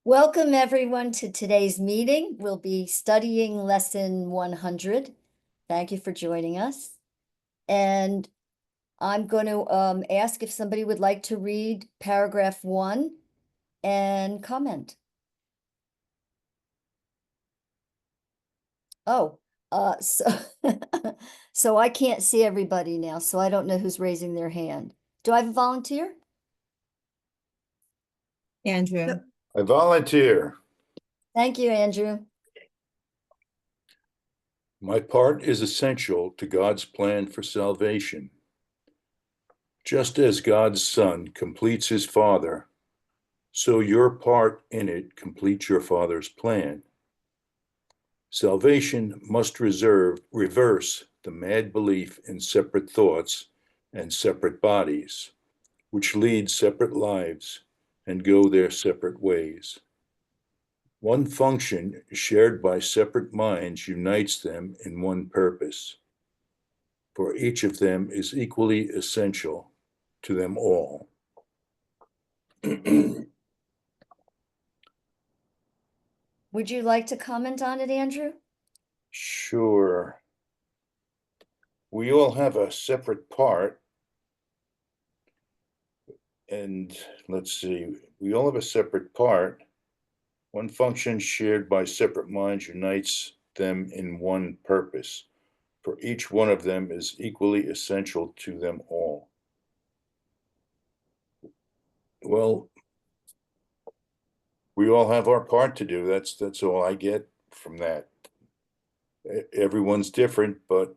Welcome everyone to today's meeting. We'll be studying lesson 100. Thank you for joining us. And I'm going to ask if somebody would like to read paragraph 1 and comment. Oh, so so I can't see everybody now, so I don't know who's raising their hand. Do I have a volunteer? Andrew. I volunteer. Thank you, Andrew. My part is essential to God's plan for salvation. Just as God's Son completes his Father, so your part in it completes your Father's plan. Salvation must reverse the mad belief in separate thoughts and separate bodies, which lead separate lives and go their separate ways. One function shared by separate minds unites them in one purpose, for each of them is equally essential to them all. Would you like to comment on it, Andrew? Sure. We all have a separate part. And let's see, we all have a separate part. One function shared by separate minds unites them in one purpose, for each one of them is equally essential to them all. Well, we all have our part to do. That's all I get from that. Everyone's different, but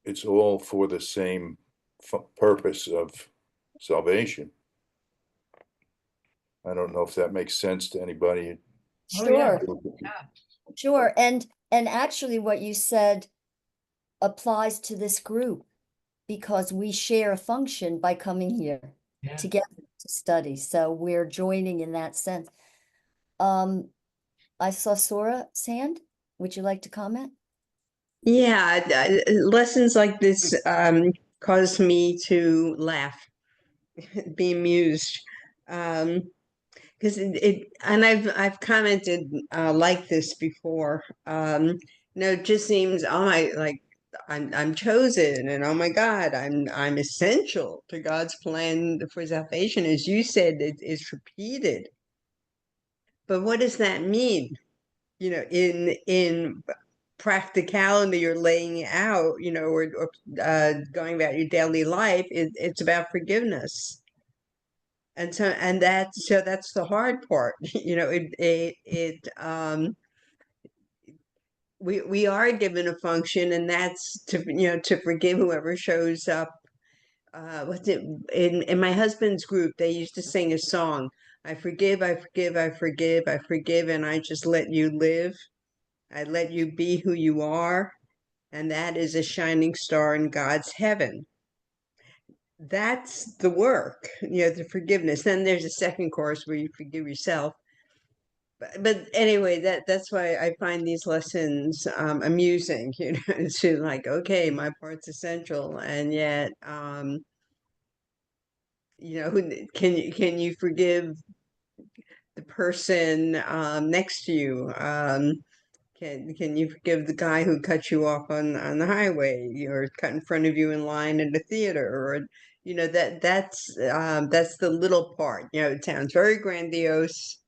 it's all for the same purpose of salvation. I don't know if that makes sense to anybody. Sure. Oh, yeah. Sure. And actually what you said applies to this group because we share a function by coming here together to study. So we're joining in that sense. I saw Sora's hand. Would you like to comment? Yeah, lessons like this cause me to laugh, be amused. Because and I've commented like this before. It just seems, oh my, like I'm chosen, and oh my God, I'm essential to God's plan for salvation. As you said, it's repeated. But what does that mean? In practicality or laying out, or going about your daily life, it's about forgiveness. And that's the hard part. We are given a function, and that's to forgive whoever shows up. What's it in my husband's group? They used to sing a song. I forgive, I forgive, I forgive, I forgive, and I just let you live. I let you be who you are, and that is a shining star in God's heaven. That's the work, the forgiveness. Then there's a second course where you forgive yourself. But anyway, that's why I find these lessons amusing. It's like, okay, my part's essential, and yet, can you forgive the person next to you? Can you forgive the guy who cut you off on the highway, or cut in front of you in line in the theater, or that's the little part. It sounds very grandiose,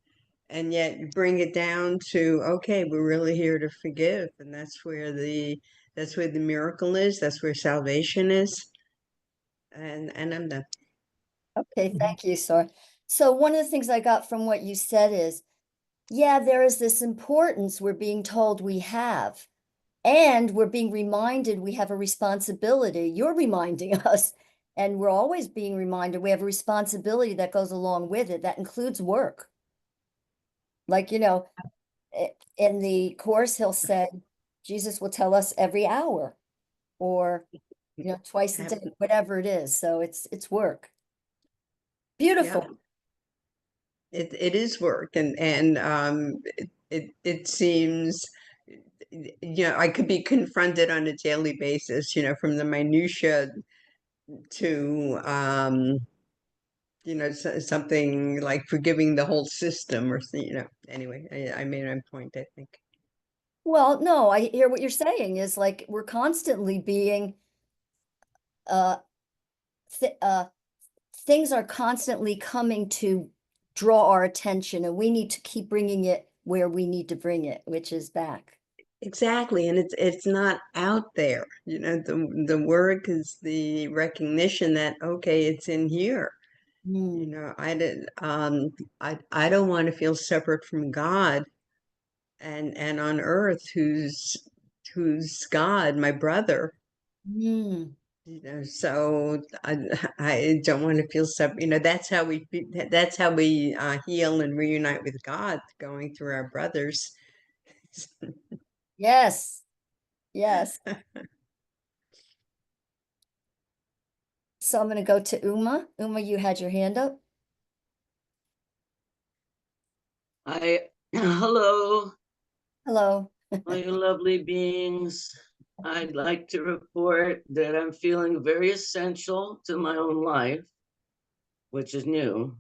and yet you bring it down to, okay, we're really here to forgive, and that's where the miracle is. That's where salvation is. And I'm done. Okay, thank you, Sora. So one of the things I got from what you said is, yeah, there is this importance we're being told we have, and we're being reminded we have a responsibility. You're reminding us, and we're always being reminded we have a responsibility that goes along with it. That includes work. Like, in the course, he'll say, Jesus will tell us every hour or, twice a day, whatever it is. So it's work. Beautiful. It is work, and it seems, I could be confronted on a daily basis, from the minutia to something like forgiving the whole system or, anyway, I made my point, I think. Well, no, I hear what you're saying is like we're constantly being uh, th things are constantly coming to draw our attention, and we need to keep bringing it where we need to bring it, which is back. Exactly, and it's not out there. The work is the recognition that, okay, it's in here. I don't want to feel separate from God, and on earth who's God, my brother. Mm. So I don't want to feel separate. That's how we heal and reunite with God, going through our brothers. Yes, yes. So I'm going to go to Uma. Uma, you had your hand up. Hello, Hello. my lovely beings. I'd like to report that I'm feeling very essential to my own life, which is new.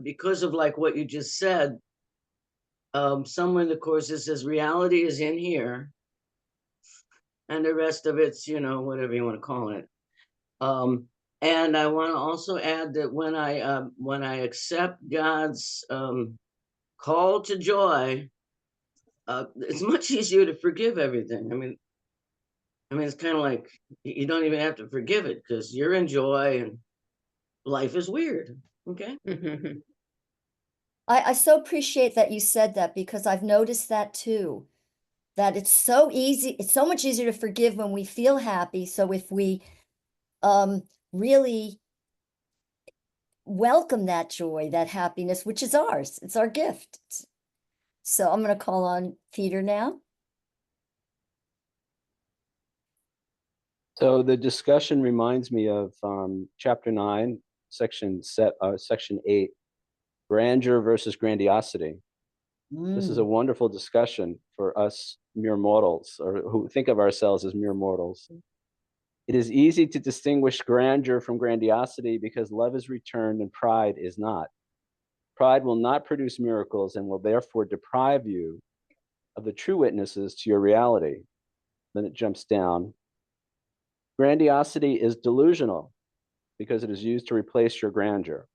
Because of like what you just said, somewhere in the course it says reality is in here, and the rest of it's, whatever you want to call it. And I want to also add that when I accept God's call to joy, it's much easier to forgive everything. I mean, it's kind of like you don't even have to forgive it because you're in joy and life is weird. Okay. I so appreciate that you said that because I've noticed that too. That it's so easy, it's so much easier to forgive when we feel happy. So if we really welcome that joy, that happiness, which is ours, it's our gift. So I'm going to call on Peter now. So the discussion reminds me of chapter 9, section 8, grandeur versus grandiosity. This is a wonderful discussion for us mere mortals, or who think of ourselves as mere mortals. It is easy to distinguish grandeur from grandiosity because love is returned and pride is not. Pride will not produce miracles and will therefore deprive you of the true witnesses to your reality. Then it jumps down. Grandiosity is delusional because it is used to replace your grandeur.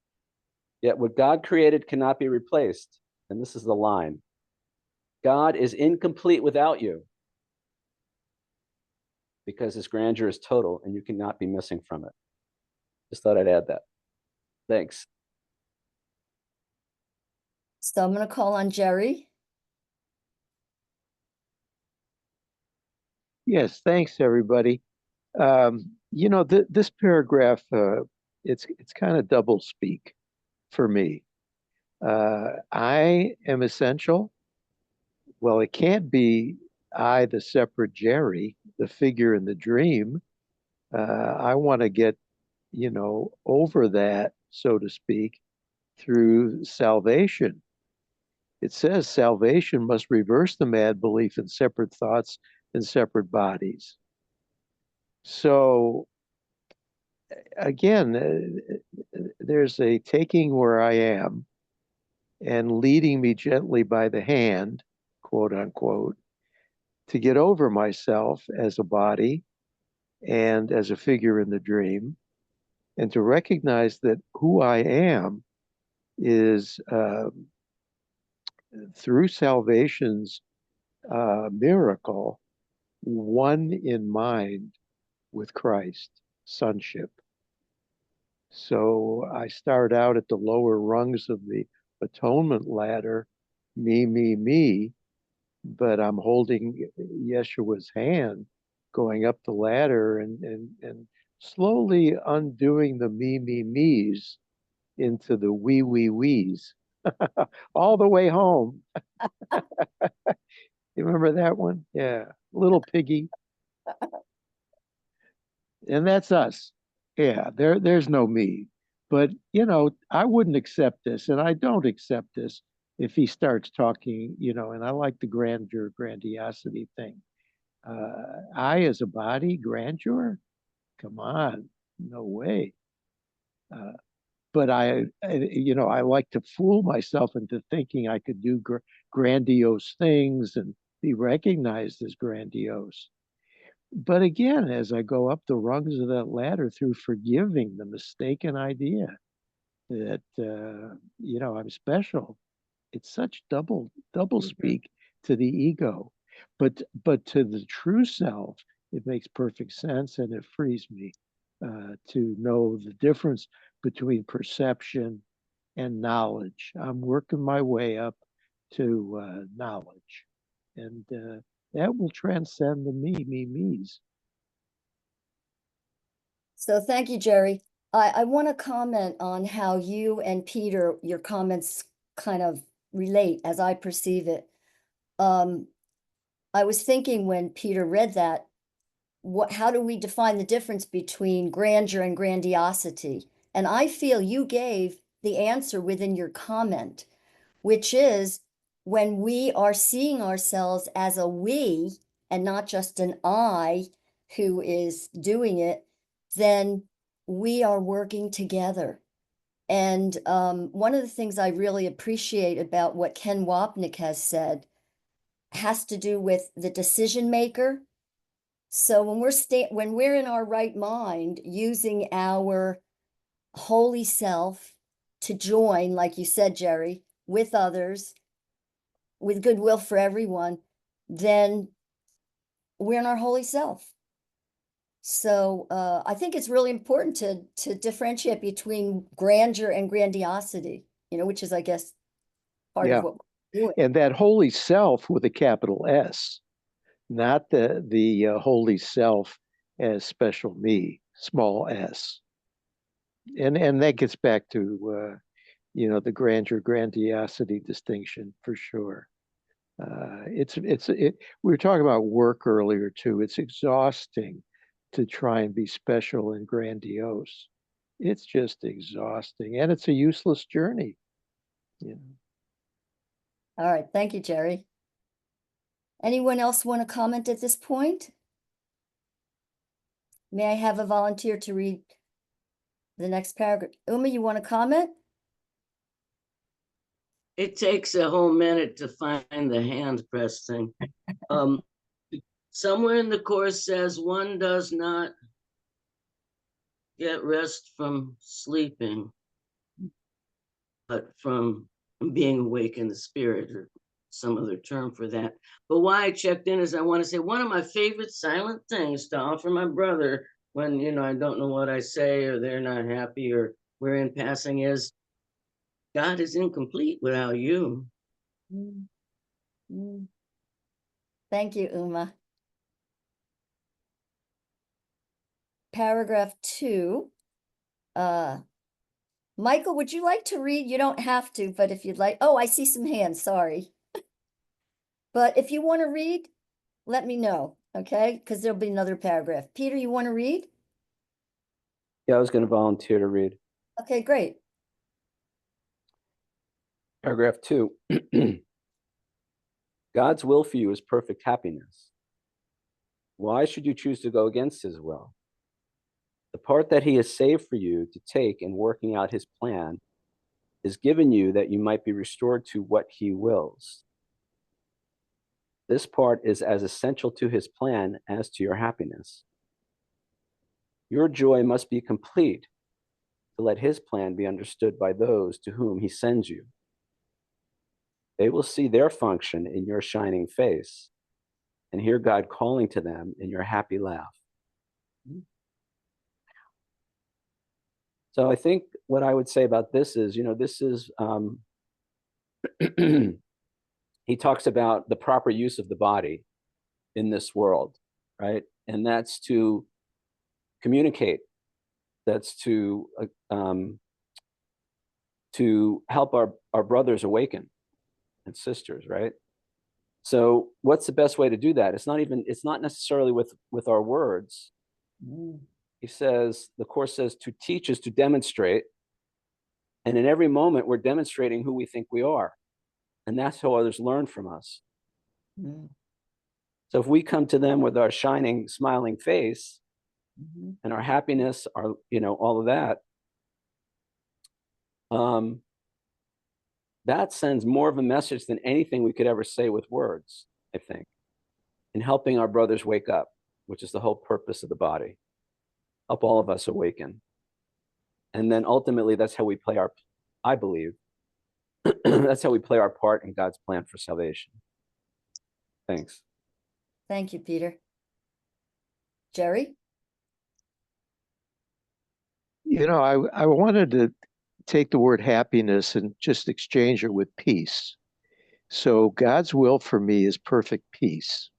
Yet what God created cannot be replaced. And this is the line. God is incomplete without you because his grandeur is total and you cannot be missing from it. Just thought I'd add that. Thanks. So I'm going to call on Jerry. Yes, thanks everybody. This paragraph, it's kind of double speak for me. I am essential. Well, it can't be I, the separate Jerry, the figure in the dream. I want to get, over that, so to speak, through salvation. It says salvation must reverse the mad belief in separate thoughts and separate bodies. So again, there's a taking where I am and leading me gently by the hand, quote unquote, to get over myself as a body and as a figure in the dream, and to recognize that who I am is through salvation's miracle, one in mind with Christ, sonship. So I start out at the lower rungs of the atonement ladder, me, but I'm holding Yeshua's hand going up the ladder and slowly undoing the me's into the we's all the way home. You remember that one? Yeah. Little piggy. And that's us. Yeah, there's no me. But I wouldn't accept this, and I don't accept this if he starts talking, and I like the grandeur, grandiosity thing. I as a body, grandeur? Come on, no way. but I like to fool myself into thinking I could do grandiose things and be recognized as grandiose. But again, as I go up the rungs of that ladder through forgiving the mistaken idea that I'm special, it's such double speak to the ego, but to the true self, it makes perfect sense, and it frees me to know the difference between perception and knowledge. I'm working my way up to knowledge, and that will transcend the me's. So thank you, Jerry. I want to comment on how you and Peter, your comments kind of relate as I perceive it. I was thinking when Peter read that, how do we define the difference between grandeur and grandiosity? And I feel you gave the answer within your comment, which is when we are seeing ourselves as a we and not just an I who is doing it, then we are working together. And one of the things I really appreciate about what Ken Wapnick has said has to do with the decision maker. So when we're in our right mind, using our holy self to join, like you said, Jerry, with others, with goodwill for everyone, then we're in our holy self. So I think it's really important to differentiate between grandeur and grandiosity, which is, I guess, part of what we're doing. And that holy self with a capital S, not the holy self as special me, small s. And that gets back to the grandeur grandiosity distinction for sure. We were talking about work earlier too. It's exhausting to try and be special and grandiose. It's just exhausting, and it's a useless journey. All right, thank you, Jerry. Anyone else want to comment at this point? May I have a volunteer to read the next paragraph? Uma, you want to comment? It takes a whole minute to find the hand press thing. Somewhere in the course says one does not get rest from sleeping, but from being awake in the spirit, or some other term for that. But why I checked in is I want to say one of my favorite silent things to offer my brother when I don't know what I say, or they're not happy, or we're in passing, is God is incomplete without you. Thank you, Uma. Paragraph 2. Michael, would you like to read? You don't have to, but if you'd like. Oh, I see some hands, sorry. But if you want to read, let me know, okay? Because there'll be another paragraph. Peter, you want to read? Yeah, I was going to volunteer to read. Okay, great. Paragraph 2. God's will for you is perfect happiness. Why should you choose to go against his will? The part that he has saved for you to take in working out his plan is given you that you might be restored to what he wills. This part is as essential to his plan as to your happiness. Your joy must be complete to let his plan be understood by those to whom he sends you. They will see their function in your shining face and hear God calling to them in your happy laugh. So I think what I would say about this is, he talks about the proper use of the body in this world, right? And that's to communicate. That's to help our brothers awaken and sisters, right? So what's the best way to do that? It's not necessarily with our words. He says, the Course says to teach is to demonstrate. And in every moment, we're demonstrating who we think we are. And that's how others learn from us. So if we come to them with our shining, smiling face and our happiness, all of that, That sends more of a message than anything we could ever say with words, I think, in helping our brothers wake up, which is the whole purpose of the body. Help all of us awaken. And then ultimately, that's how we play our, I believe, that's how we play our part in God's plan for salvation. Thanks. Thank you, Peter. Jerry? You know, I wanted to take the word happiness and just exchange it with peace. So God's will for me is perfect peace.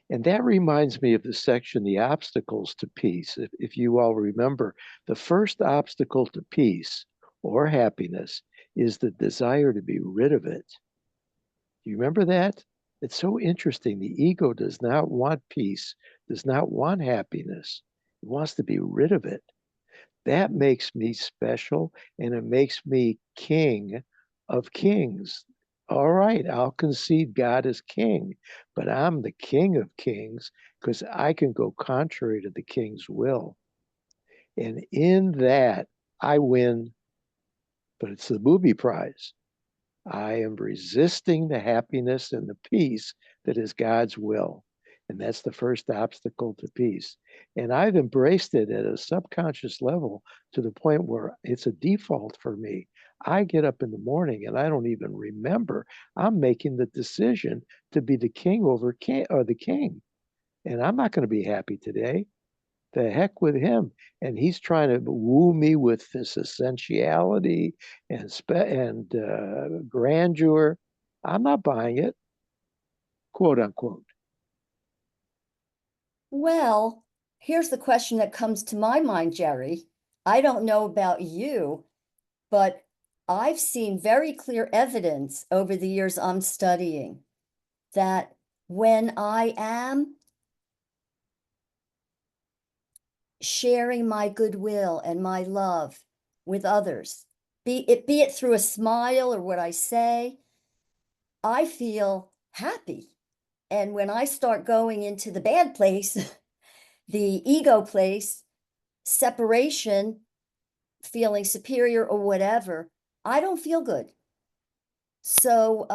And that reminds me of the section, the obstacles to peace. If you all remember, the first obstacle to peace or happiness is the desire to be rid of it. Do you remember that? It's so interesting. The ego does not want peace, does not want happiness. It wants to be rid of it. That makes me special, and it makes me king of kings. All right, I'll concede God is king, but I'm the king of kings because I can go contrary to the king's will. And in that, I win, but it's the booby prize. I am resisting the happiness and the peace that is God's will. And that's the first obstacle to peace. And I've embraced it at a subconscious level to the point where it's a default for me. I get up in the morning and I don't even remember I'm making the decision to be the king over king or the king. And I'm not going to be happy today. The heck with him. And he's trying to woo me with this essentiality and grandeur. I'm not buying it, quote unquote. Well, here's the question that comes to my mind, Jerry. I don't know about you, but I've seen very clear evidence over the years I'm studying that when I am sharing my goodwill and my love with others, be it through a smile or what I say, I feel happy. And when I start going into the bad place, the ego place, separation, feeling superior or whatever, I don't feel good. So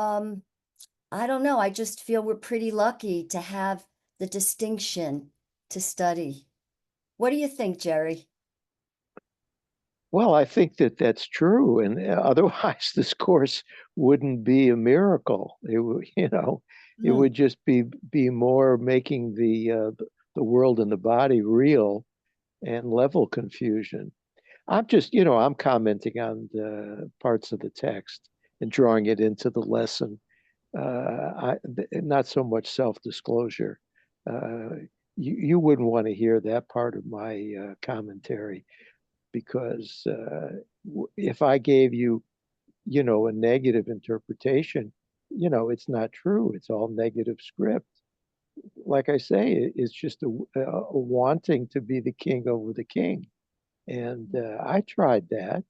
I don't know. I just feel we're pretty lucky to have the distinction to study. What do you think, Jerry? Well, I think that that's true, and otherwise this course wouldn't be a miracle. It would, it would just be more making the world and the body real and level confusion. I'm just, I'm commenting on the parts of the text and drawing it into the lesson. Not so much self-disclosure. You wouldn't want to hear that part of my commentary because if I gave you, a negative interpretation, it's not true. It's all negative script. Like I say, it's just a wanting to be the king over the king. And I tried that,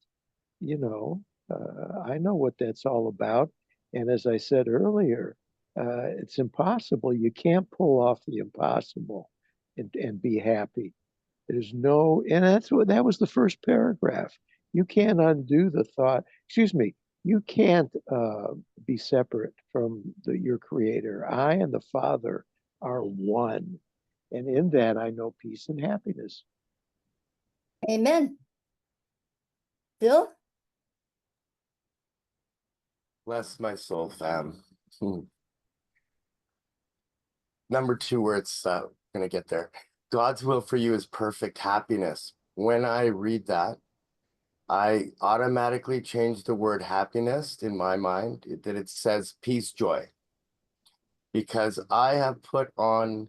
I know what that's all about. And as I said earlier, it's impossible. You can't pull off the impossible and be happy. There's no, and that was the first paragraph. You can't undo the thought. Excuse me. You can't be separate from your creator. I and the Father are one. And in that, I know peace and happiness. Amen. Bill? Bless my soul, fam. Number 2, where it's gonna get there. God's will for you is perfect happiness. When I read that, I automatically change the word happiness in my mind, that it says peace, joy. Because I have put on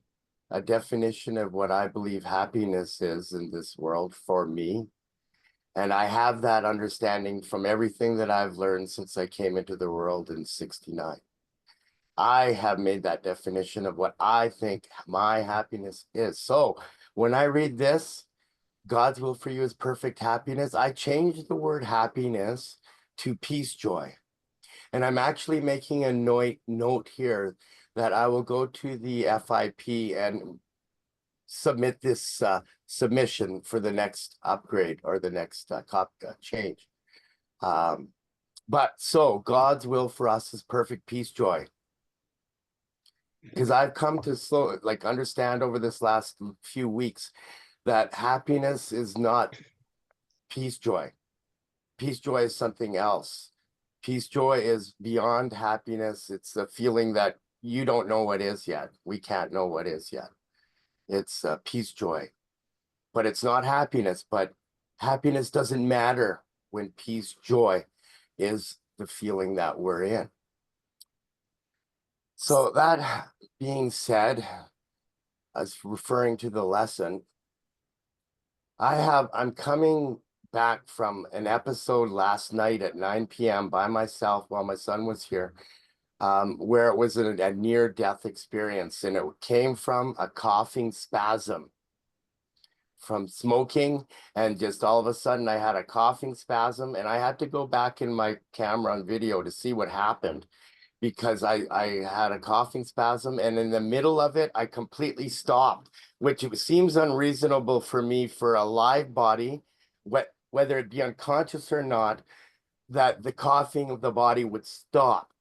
a definition of what I believe happiness is in this world for me. And I have that understanding from everything that I've learned since I came into the world in '69. I have made that definition of what I think my happiness is. So when I read this, God's will for you is perfect happiness, I changed the word happiness to peace, joy. And I'm actually making a note here that I will go to the FIP and submit this submission for the next upgrade or the next change. But so God's will for us is perfect peace, joy. Because I've come to understand over this last few weeks that happiness is not peace, joy. Peace, joy is something else. Peace, joy is beyond happiness. It's a feeling that you don't know what is yet. We can't know what is yet. It's peace, joy. But it's not happiness. But happiness doesn't matter when peace, joy is the feeling that we're in. So that being said, as referring to the lesson, I'm coming back from an episode last night at 9 p.m. by myself while my son was here, where it was a near-death experience, and it came from a coughing spasm from smoking, and just all of a sudden I had a coughing spasm, and I had to go back in my camera on video to see what happened, because I had a coughing spasm, and in the middle of it, I completely stopped, which it seems unreasonable for me, for a live body, whether it be unconscious or not, that the coughing of the body would stop.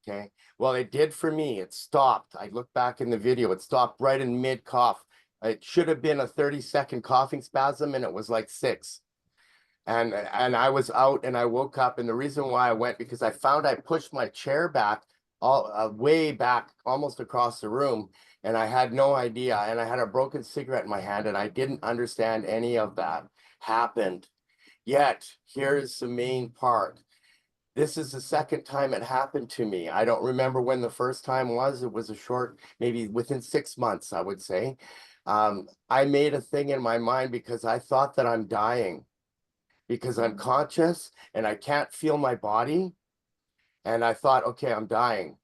Okay. Well, it did for me. It stopped. I look back in the video. It stopped right in mid cough. It should have been a 30-second coughing spasm, and it was like 6. And I was out, and I woke up, and the reason why I went, because I found I pushed my chair back all way back, almost across the room, and I had no idea, and I had a broken cigarette in my hand, and I didn't understand any of that happened. Yet here's the main part. This is the second time it happened to me. I don't remember when the first time was. It was a short, maybe within 6 months, I would say. I made a thing in my mind because I thought that I'm dying, because I'm conscious and I can't feel my body. And I thought, okay, I'm dying.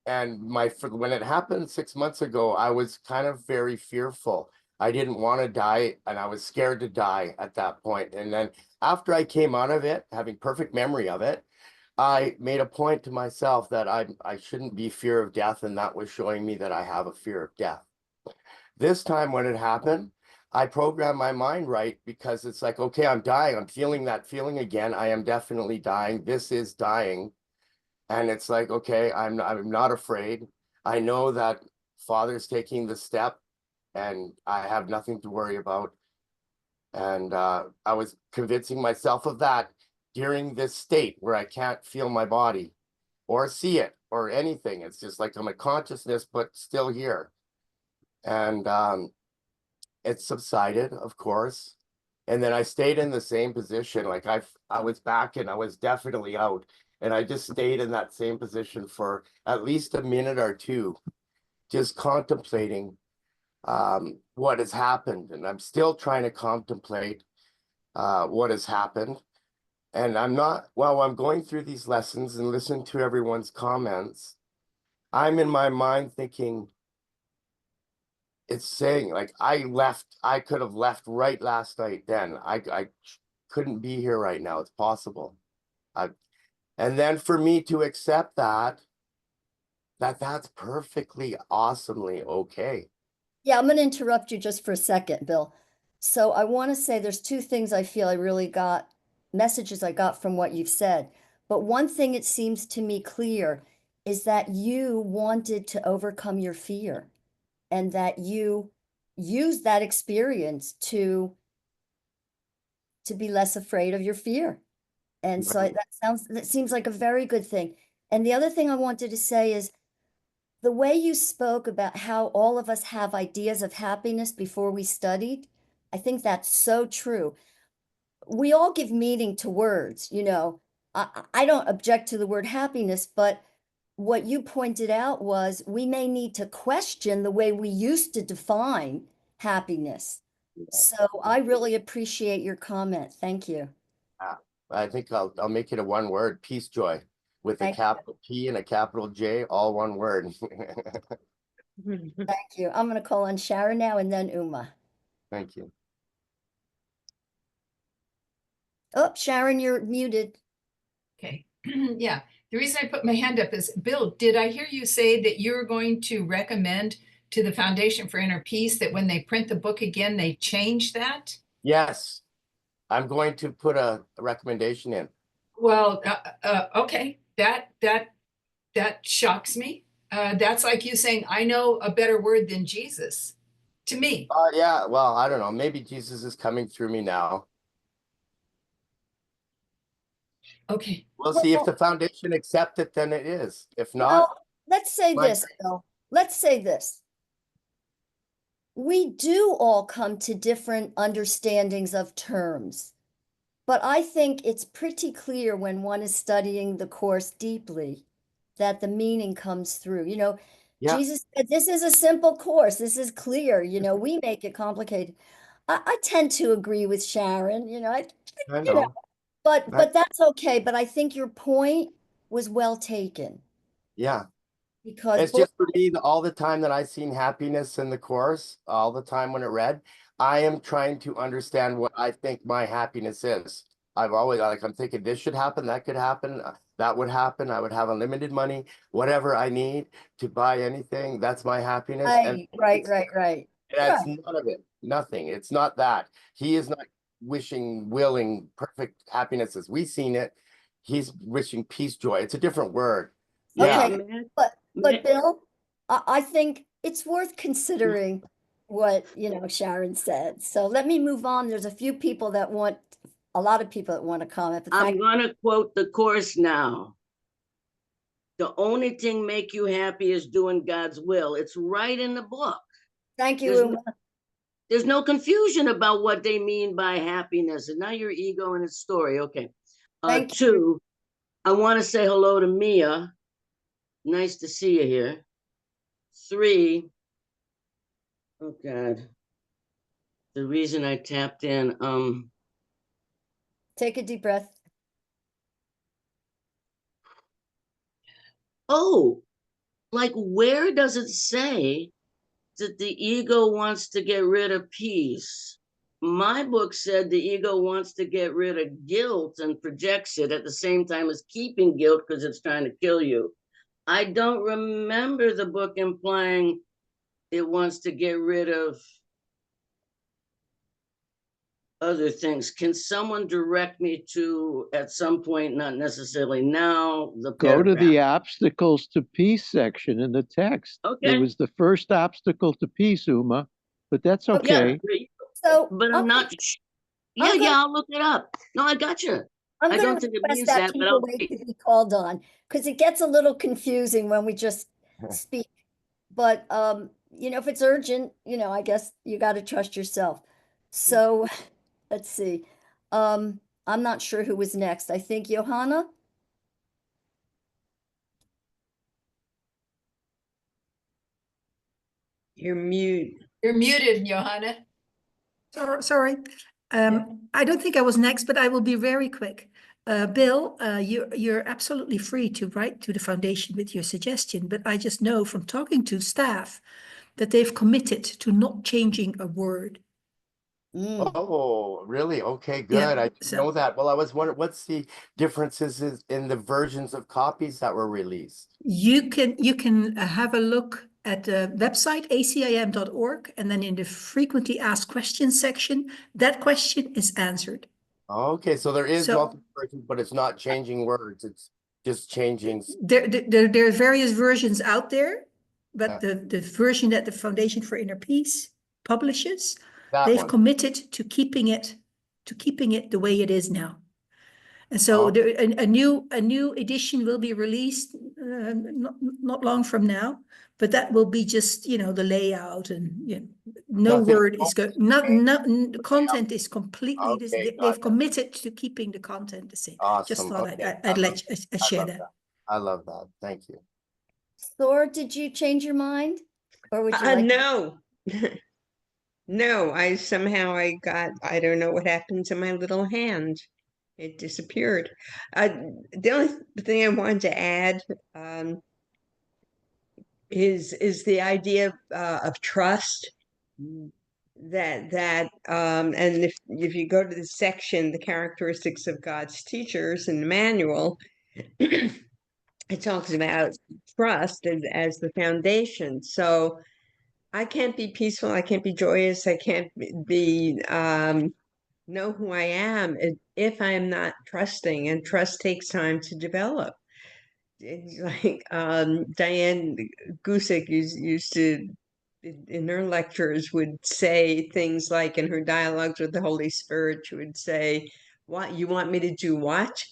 And when it happened 6 months ago, I was kind of very fearful. I didn't want to die, and I was scared to die at that point. And then after I came out of it, having perfect memory of it, I made a point to myself that I shouldn't be fear of death, and that was showing me that I have a fear of death. This time when it happened, I programmed my mind right, because it's like, okay, I'm dying. I'm feeling that feeling again. I am definitely dying. This is dying. And it's like, okay, I'm not afraid. I know that Father's taking the step, and I have nothing to worry about. And I was convincing myself of that during this state where I can't feel my body or see it or anything. It's just like I'm a consciousness, but still here. And it subsided, of course. And then I stayed in the same position. Like I was back, and I was definitely out. And I just stayed in that same position for at least a minute or two, just contemplating what has happened. And I'm still trying to contemplate what has happened. And while I'm going through these lessons and listening to everyone's comments, I'm in my mind thinking, it's saying like, I could have left right last night then. I couldn't be here right now. It's possible. And then for me to accept that's perfectly, awesomely okay. Yeah, I'm going to interrupt you just for a second, Bill. So I want to say there's 2 things I feel I really got, messages I got from what you've said. But one thing it seems to me clear is that you wanted to overcome your fear, and that you used that experience to be less afraid of your fear. And so Right. that seems like a very good thing. And the other thing I wanted to say is, the way you spoke about how all of us have ideas of happiness before we studied, I think that's so true. We all give meaning to words, you know. I don't object to the word happiness, but what you pointed out was we may need to question the way we used to define happiness. So I really appreciate your comment. Thank you. I think I'll make it a one word: peace, joy, with a Thank capital P and a capital J, all one word. Thank you. I'm going to call on Sharon now, and then Uma. Thank you. Oh, Sharon, you're muted. Okay. Yeah. The reason I put my hand up is, Bill, did I hear you say that you're going to recommend to the Foundation for Inner Peace that when they print the book again, they change that? Yes, I'm going to put a recommendation in. Well, okay, that shocks me. That's like you saying, I know a better word than Jesus, to me. Yeah, well, I don't know. Maybe Jesus is coming through me now. Okay. We'll see if Well, the foundation accept it, then it is. If not, well, let's say my this, Bill. Let's say this. We do all come to different understandings of terms, but I think it's pretty clear when one is studying the course deeply that the meaning comes through. yeah, Jesus said, this is a simple course. This is clear. We make it complicated. I tend to agree with Sharon, I you know, know. but that's okay. But I think your point was well taken Yeah. because It's just for me, all the time that I've seen happiness in the course, all the time when it read, I am trying to understand what I think my happiness is. I've always I'm thinking this should happen, that could happen, that would happen. I would have unlimited money, whatever I need to buy anything. That's my happiness. And right. that's none of it. Nothing. It's not that. He is not wishing, willing, perfect happiness as we've seen it. He's wishing peace, joy. It's a different word. Yeah. Okay, but Bill, I think it's worth considering what, Sharon said. So let me move on. There's a lot of people that want to comment, but I'm gonna quote the course now. The only thing make you happy is doing God's will. It's right in the book. thank There's you. no, there's no confusion about what they mean by happiness. And now your ego and its story. Okay. Thank you. Two, I want to say hello to Mia. Nice to see you here. Three, oh God. The reason I tapped in, Take a deep breath. oh, like where does it say that the ego wants to get rid of peace? My book said the ego wants to get rid of guilt and projects it at the same time as keeping guilt because it's trying to kill you. I don't remember the book implying it wants to get rid of other things. Can someone direct me to, at some point, not necessarily now, the Go to paragraph? the obstacles to peace section in the text. Okay. It was the first obstacle to peace, Uma, but that's okay. Yeah, So but I'm not. Yeah, I'll look it up. No, I got you. I'm I going don't to think it request means that that, but people I'll wait wait. to be called on because it gets a little confusing when we just speak. But if it's urgent, I guess you got to trust yourself. So let's see. I'm not sure who was next. I think Johanna. You're mute. You're muted, Johanna. Sorry. I don't think I was next, but I will be very quick. Bill, you're absolutely free to write to the foundation with your suggestion, but I just know from talking to staff that they've committed to not changing a word. Oh, really? Okay, good. Yeah, I didn't know that. Well, I was wondering what's the differences in the versions of copies that were released. You can have a look at the website acim.org, and then in the frequently asked questions section, that question is answered. Okay, so there is So- multiple versions, but it's not changing words. It's just changing. There are various versions out there, but the version that the Foundation for Inner Peace publishes, they've committed to keeping it the way it is now. And so a new edition will be released not long from now, but that will be just the layout, and no word is going. The content is completely. They've committed to keeping the content the same. Awesome. Just thought I'd share that. I love that. Thank you. Thor, did you change your mind, or would you like? No. No, I don't know what happened to my little hand. It disappeared. The only thing I wanted to add is the idea of trust. And if you go to the section, the characteristics of God's teachers in the manual, it talks about trust as the foundation. So I can't be peaceful. I can't be joyous. I can't be know who I am if I'm not trusting, and trust takes time to develop. It's like Diane Gusick used to, in her lectures, would say things like, in her dialogues with the Holy Spirit, she would say, "What you want me to do? What?"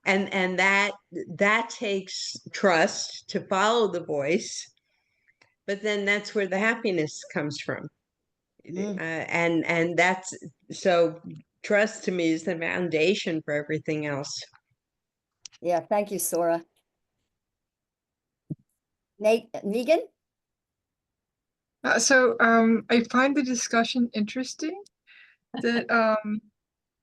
and that takes trust to follow the voice, but then that's where the happiness comes from. And that's, so trust to me is the foundation for everything else. Yeah, thank you, Sora. Megan? I find the discussion interesting, that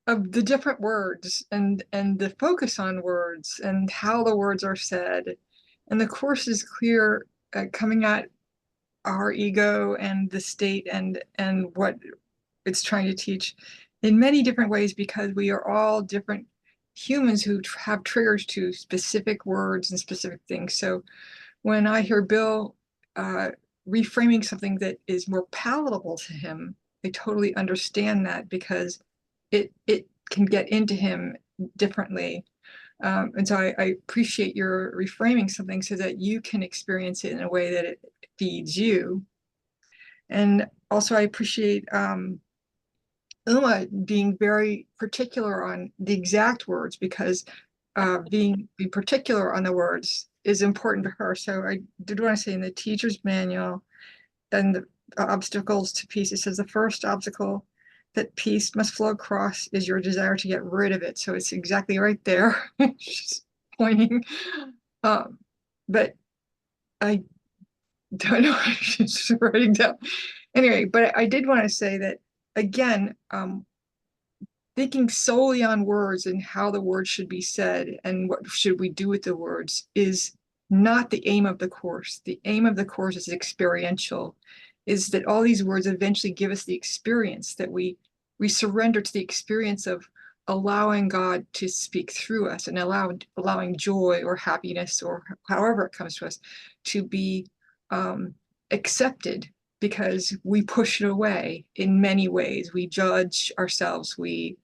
of the different words and the focus on words and how the words are said. And the course is clear, coming at our ego and the state and what it's trying to teach in many different ways, because we are all different humans who have triggers to specific words and specific things. So when I hear Bill reframing something that is more palatable to him, I totally understand that, because it can get into him differently. And so I appreciate your reframing something so that you can experience it in a way that it feeds you. And also I appreciate Uma being very particular on the exact words, because being particular on the words is important to her. So I did want to say, in the teacher's manual, then the obstacles to peace, it says the first obstacle that peace must flow across is your desire to get rid of it. So it's exactly right there. She's pointing. But I don't know. She's writing down. Anyway, but I did want to say that, again, thinking solely on words and how the words should be said and what should we do with the words is not the aim of the course. The aim of the course is experiential, is that all these words eventually give us the experience, that we surrender to the experience of allowing God to speak through us, and allowing joy or happiness or however it comes to us to be accepted, because we push it away in many ways. We judge ourselves, we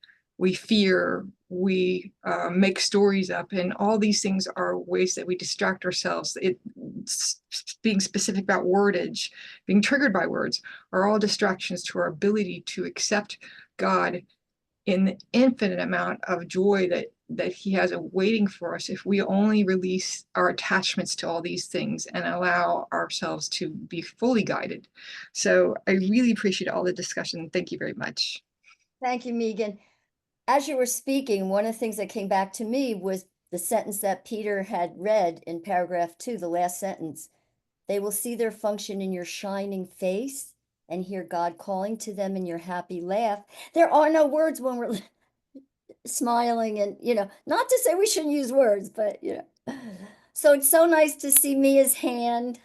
fear, we make stories up, and all these things are ways that we distract ourselves. Being specific about wordage, being triggered by words, are all distractions to our ability to accept God in the infinite amount of joy that he has waiting for us, if we only release our attachments to all these things and allow ourselves to be fully guided. So I really appreciate all the discussion. Thank you very much. Thank you, Megan. As you were speaking, one of the things that came back to me was the sentence that Peter had read in paragraph 2, the last sentence. They will see their function in your shining face and hear God calling to them in your happy laugh. There are no words when we're smiling, and, not to say we shouldn't use words, but, So it's so nice to see Mia's hand.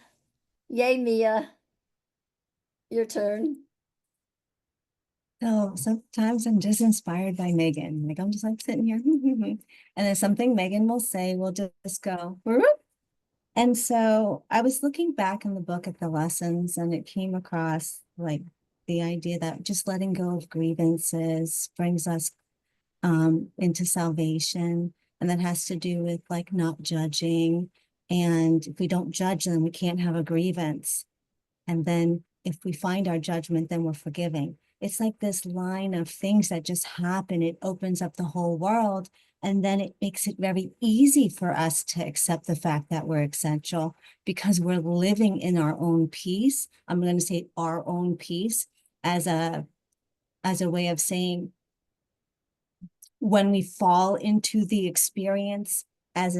Yay, Mia. Your turn. So sometimes I'm just inspired by Megan. Like I'm just like sitting here, and then something Megan will say will just go. Whoop. And so I was looking back in the book at the lessons, and it came across like the idea that just letting go of grievances brings us into salvation, and that has to do with like not judging. And if we don't judge, then we can't have a grievance. And then if we find our judgment, then we're forgiving. It's like this line of things that just happen. It opens up the whole world. And then it makes it very easy for us to accept the fact that we're essential, because we're living in our own peace. I'm going to say our own peace as a way of saying, when we fall into the experience as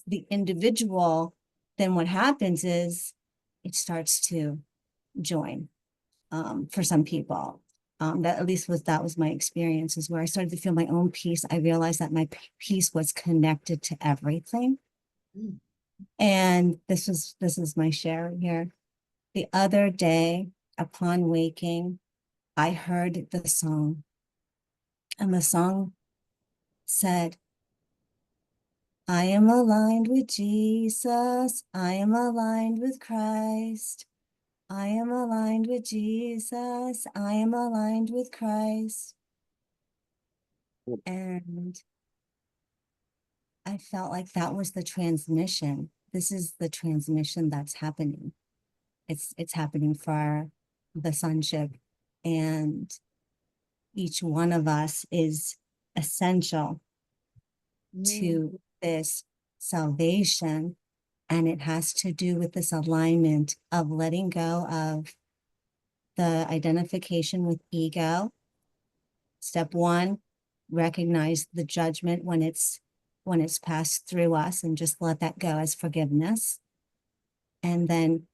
the individual, then what happens is it starts to join. For some people, that at least that was my experience, is where I started to feel my own peace. I realized that my peace was connected to everything. And this is my share here. The other day, upon waking, I heard the song, and the song said, I am aligned with Jesus. I am aligned with Christ. I am aligned with Jesus. I am aligned with Christ. And I felt like that was the transmission. This is the transmission that's happening. It's happening for the sonship, and each one of us is essential to this salvation. And it has to do with this alignment of letting go of the identification with ego. Step one, recognize the judgment when it's passed through us and just let that go as forgiveness. And then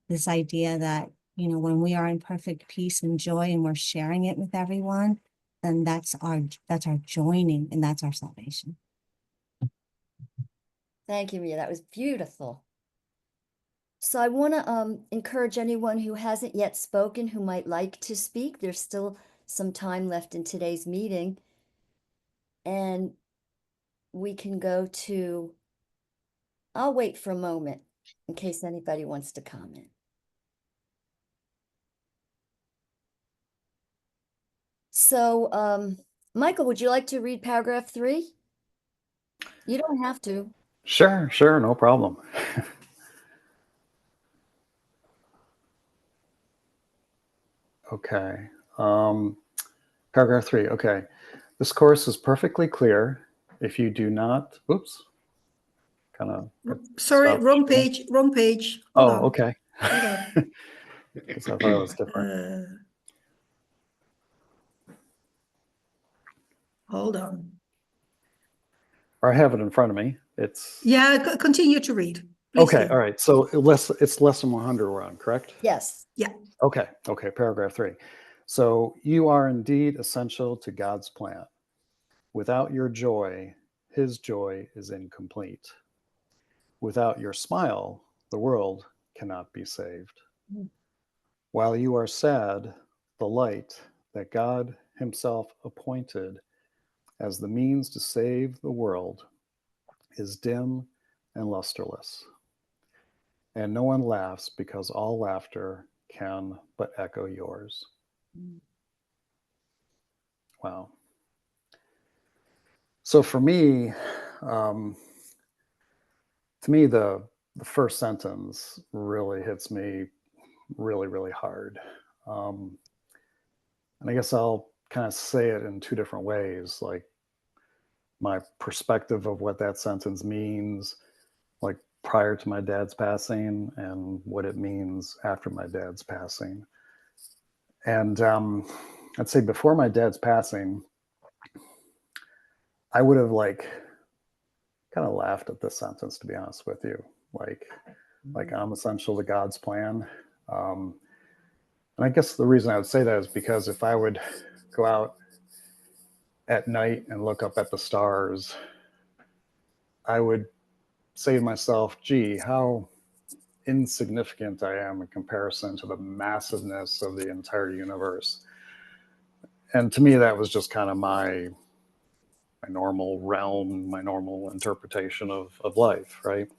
this idea that, you know, when we are in perfect peace and joy and we're sharing it with everyone, then that's our joining, and that's our salvation. Thank you, Mia. That was beautiful. So I want to encourage anyone who hasn't yet spoken, who might like to speak. There's still some time left in today's meeting. And we can go to, I'll wait for a moment in case anybody wants to comment. So, Michael, would you like to read paragraph 3? You don't have to. Sure, no problem. Okay. Paragraph 3. Okay. This course is perfectly clear. If you do not, oops, kind of. Sorry, wrong page. Hold on. Okay. Hold on. Because I thought it was different. Hold on. Or I have it in front of me. It's continue to read. Please okay. do. All right. So it's lesson 100 we're on, correct? Yes. Yeah. Okay. Paragraph 3. So you are indeed essential to God's plan. Without your joy, his joy is incomplete. Without your smile, the world cannot be saved. While you are sad, the light that God himself appointed as the means to save the world is dim and lusterless. And no one laughs because all laughter can but echo yours. Wow. So for me, to me, the first sentence really hits me really, really hard. And I guess I'll kind of say it in two different ways, like my perspective of what that sentence means, like prior to my dad's passing, and what it means after my dad's passing. And I'd say before my dad's passing, I would have like kind of laughed at this sentence, to be honest with you. Like I'm essential to God's plan. And I guess the reason I would say that is because if I would go out at night and look up at the stars, I would say to myself, gee, how insignificant I am in comparison to the massiveness of the entire universe. And to me, that was just kind of my normal realm, my normal interpretation of life, right?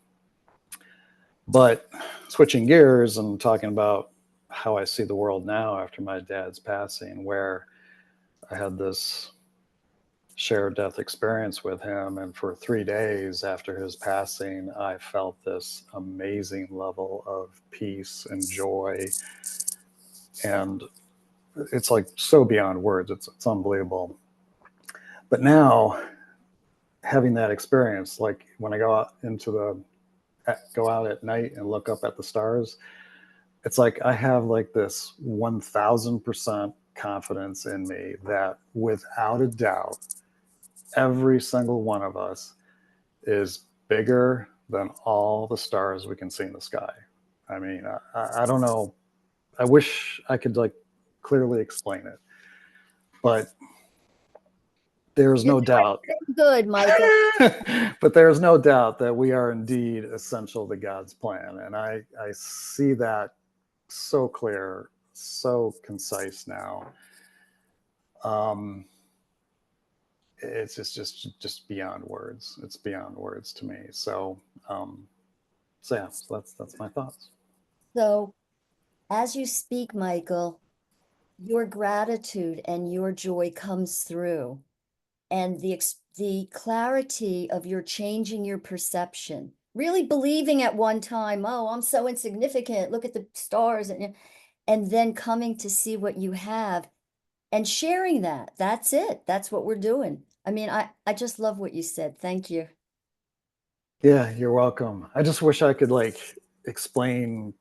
But switching gears and talking about how I see the world now after my dad's passing, where I had this shared death experience with him. And for 3 days after his passing, I felt this amazing level of peace and joy. And it's like so beyond words. It's unbelievable. But now having that experience, like when I go out at night and look up at the stars, it's like I have like this 1000% confidence in me that without a doubt, every single one of us is bigger than all the stars we can see in the sky. I mean, I don't know. I wish I could like clearly explain it, but there's no doubt. Good, Michael. But there's no doubt that we are indeed essential to God's plan. And I see that so clear, so concise now. It's just beyond words. It's beyond words to me. So yeah, so that's my thoughts. So as you speak, Michael, your gratitude and your joy comes through. and the clarity of your changing your perception, really believing at one time, oh, I'm so insignificant, look at the stars, and then coming to see what you have and sharing that. That's it. That's what we're doing. I mean, I just love what you said. Thank you. Yeah, you're welcome. I just wish I could like explain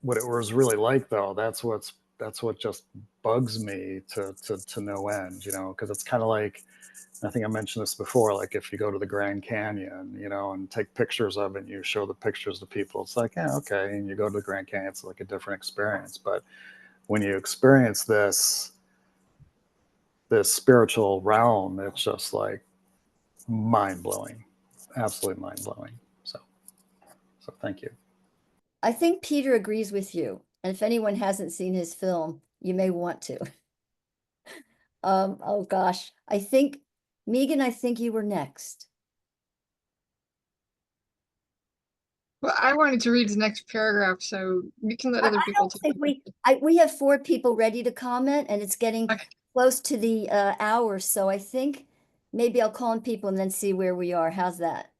what it was really like, though. That's what just bugs me to no end, you know, because it's kind of like, I think I mentioned this before, like if you go to the Grand Canyon, you know, and take pictures of it and you show the pictures to people, it's like, yeah, okay. And you go to the Grand Canyon, it's like a different experience. But when you experience this spiritual realm, it's just like mind blowing, absolutely mind blowing. So thank you. I think Peter agrees with you. And if anyone hasn't seen his film, you may want to. Oh gosh, Megan, I think you were next. Well, I wanted to read the next paragraph, so you can let other people I think we have 4 people ready to comment, and it's getting close to the hour, so I think maybe I'll call on people and then see where we are. How's that?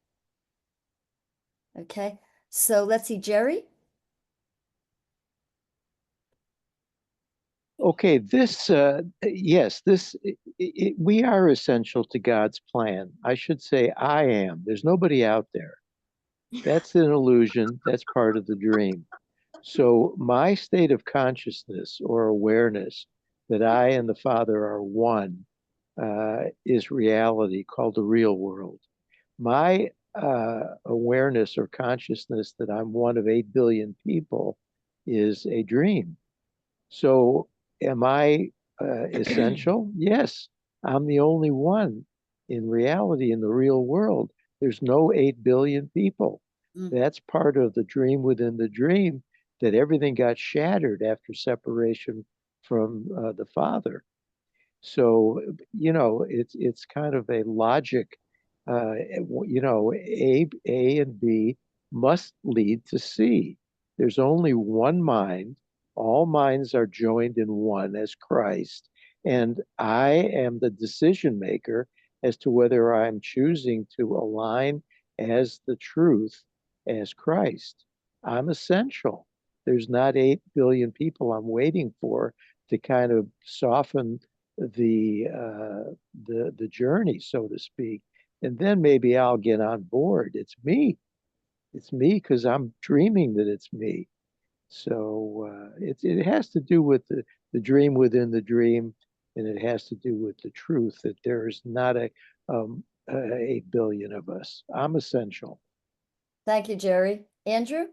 Okay, so let's see, Jerry. Okay, we are essential to God's plan. I should say I am. There's nobody out there. That's an illusion. That's part of the dream. So my state of consciousness or awareness that I and the Father are one is reality, called the real world. My awareness or consciousness that I'm one of 8 billion people is a dream. So am I essential? Yes, I'm the only one in reality in the real world. There's no 8 billion people. That's part of the dream within the dream, that everything got shattered after separation from the Father. So, you know, it's kind of a logic, you know, A and B must lead to C. There's only one mind. All minds are joined in one as Christ. And I am the decision maker as to whether I'm choosing to align as the truth as Christ. I'm essential. There's not 8 billion people I'm waiting for to kind of soften the journey, so to speak, and then maybe I'll get on board. It's me. It's me because I'm dreaming that it's me. So it has to do with the dream within the dream, and it has to do with the truth that there is not a 8 billion of us. I'm essential. Thank you, Jerry. Andrew?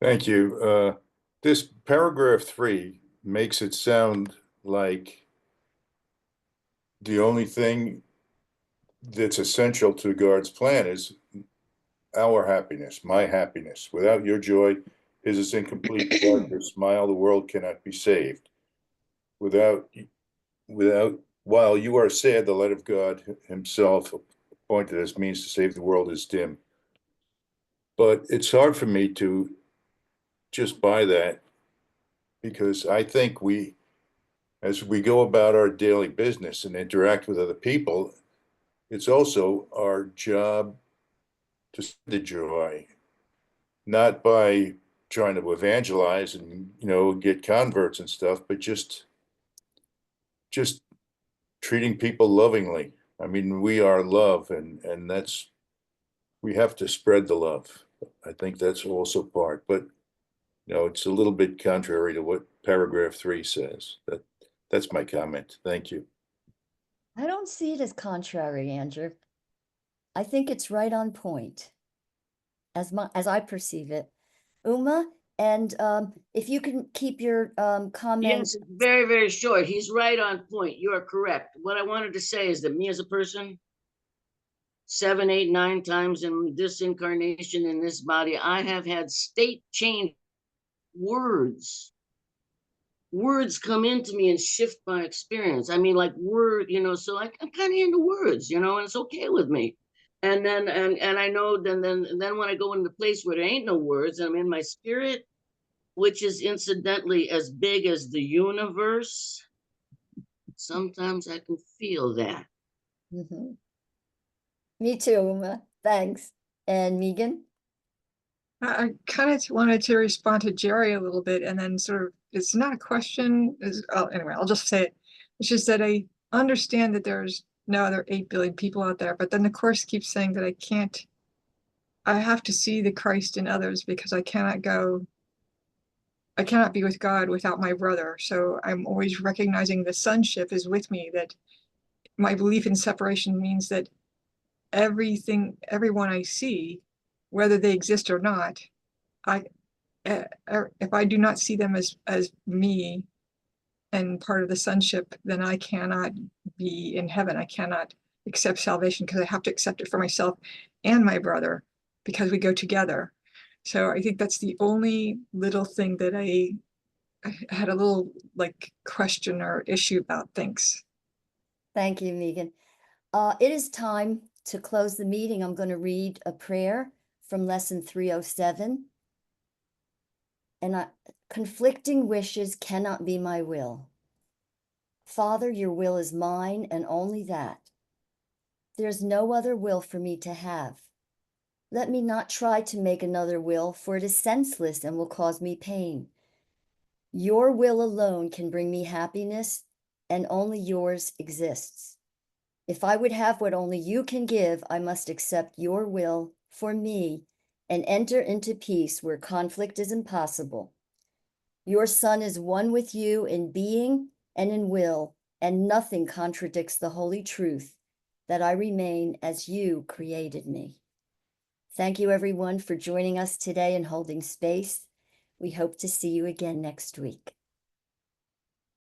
Thank you. This paragraph 3 makes it sound like the only thing that's essential to God's plan is our happiness, my happiness. Without your joy, his is incomplete. Without your smile, the world cannot be saved. Without, while you are sad, the light of God himself appointed as means to save the world is dim. But it's hard for me to just buy that, because I think as we go about our daily business and interact with other people, it's also our job to spread the joy, not by trying to evangelize and, you know, get converts and stuff, but just treating people lovingly. I mean, we are love, and that's, we have to spread the love. I think that's also part, but you know, it's a little bit contrary to what paragraph 3 says. That's my comment. Thank you. I don't see it as contrary, Andrew. I think it's right on point as I perceive it. Uma, and if you can keep your comments. Yes, very, very short. He's right on point. You are correct. What I wanted to say is that me as a person, 7, 8, 9 times in this incarnation, in this body, I have had state change words. Words come into me and shift my experience. I mean, like word, you know, so I'm kind of into words, you know, and it's okay with me. And then, and I know then when I go into the place where there ain't no words, I'm in my spirit, which is incidentally as big as the universe. sometimes I can feel that. Mhm. Me too, Uma. Thanks. And Megan? I kind of wanted to respond to Jerry a little bit, and then sort of, it's not a question, anyway, I'll just say it. It's just that I understand that there's no other 8 billion people out there, but then the Course keeps saying that I have to see the Christ in others because I cannot be with God without my brother. So I'm always recognizing the sonship is with me, that my belief in separation means that everyone I see, whether they exist or not, if I do not see them as me and part of the sonship, then I cannot be in heaven. I cannot accept salvation because I have to accept it for myself and my brother because we go together. So I think that's the only little thing that I had a little like question or issue about. Thanks. Thank you, Megan. It is time to close the meeting. I'm going to read a prayer from lesson 307. And conflicting wishes cannot be my will. Father, your will is mine and only that. There's no other will for me to have. Let me not try to make another will, for it is senseless and will cause me pain. Your will alone can bring me happiness, and only yours exists. If I would have what only you can give, I must accept your will for me and enter into peace where conflict is impossible. Your Son is one with you in being and in will, and nothing contradicts the holy truth that I remain as you created me. Thank you, everyone, for joining us today and holding space. We hope to see you again next week.